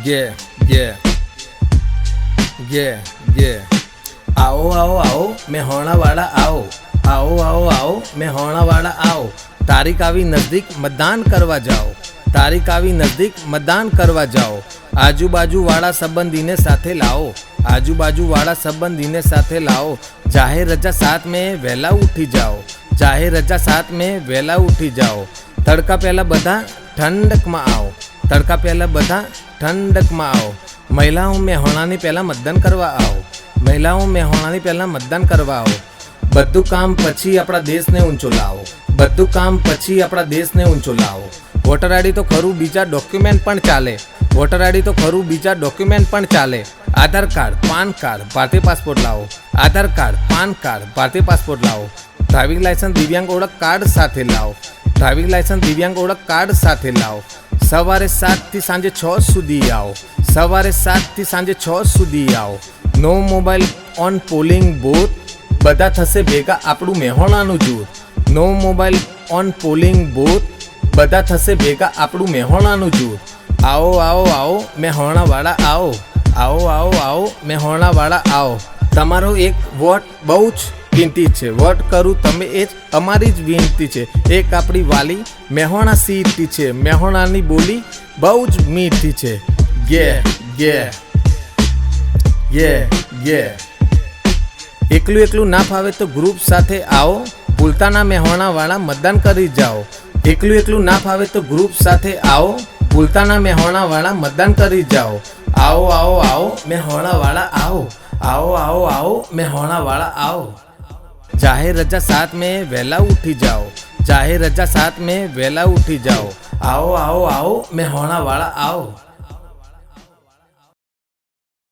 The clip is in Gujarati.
Yeah, yeah, yeah, yeah. आओ आओ आओ મેહોણાવાળા आओ आओ आओ आओ મેહોણાવાળા आओ તારીખ આવી નજદીક મતદાન કરવા જાઓ તારીખ આવી નજદીક મતદાન કરવા જાઓ આજુબાજુવાળા સંબંધીને સાથે લાવો આજુબાજુવાળા સંબંધીને સાથે લાવો જાહેર રજા સાથ મેં વહેલા ઉઠી જાઓ જાહેર રજા સાથ મેં વહેલા ઉઠી જાઓ તડકા પહેલાં બધા ઠંડકમાં આવો તડકા પહેલાં બધા ઠંડકમાં આવો મહિલાઓ મેહોણાની પહેલાં મતદાન કરવા આવો મહિલાઓ મેહોણાની પહેલાં મતદાન કરવા આવો બધું કામ પછી આપણા દેશને ઊંચો લાવો બધું કામ પછી આપણા દેશને ઊંચો લાવો વોટર આઈડી તો ખરું બીજા ડોક્યુમેન્ટ પણ ચાલે વોટર આઈડી તો ખરું બીજા ડોક્યુમેન્ટ પણ ચાલે આધાર કાર્ડ પાન કાર્ડ ભારતીય પાસપોર્ટ લાવો આધાર કાર્ડ પાન કાર્ડ ભારતીય પાસપોર્ટ લાવો ડ્રાઇવિંગ લાયસન્સ દિવ્યાંગ ઓળખ કાર્ડ સાથે લાવો ડ્રાઇવિંગ લાયસન્સ દિવ્યાંગ ઓળખ કાર્ડ સાથે લાવો સવારે 7 થી સાંજે 6 સુધી આવો સવારે 7 થી સાંજે 6 સુધી આવો નો મોબાઈલ ઓન પોલિંગ બૂથ બધા થશે ભેગા આપણું મેહોણાનું જૂથ નો મોબાઈલ ઓન પોલિંગ બૂથ બધા થશે ભેગા આપણું મેહોણાનું જૂથ આવો આવો આવો મેહોણાવાળા આવો આવો આવો આવો મેહોણાવાળા આવો તમારો એક વોટ બહુ જ કિંમતી છે વોટ કરું તમે એ જ અમારી જ વિનંતી છે એક આપણી વાલી મેહોણા સીટથી છે મેહોણાની બોલી બહુ જ મીઠી છે એકલું એકલું ના ફાવે તો ગ્રુપ સાથે આવો ભૂલતા ના મેહોણાવાળા મતદાન કરી જાઓ એકલું એકલું ના ફાવે તો ગ્રુપ સાથે આવો ભૂલતા ના મેહોણાવાળા મતદાન કરી જાઓ આવો આવો આવો મેહોણાવાળા આવો આવો આવો આવો મેહોણાવાળા આવો જાહેર રજા સાથ મેં વહેલા ઉઠી જાઓ જાહેર રજા સાથ મેં વહેલા ઉઠી જાઓ આવો આવો આવો મેહોણાવાળા આવો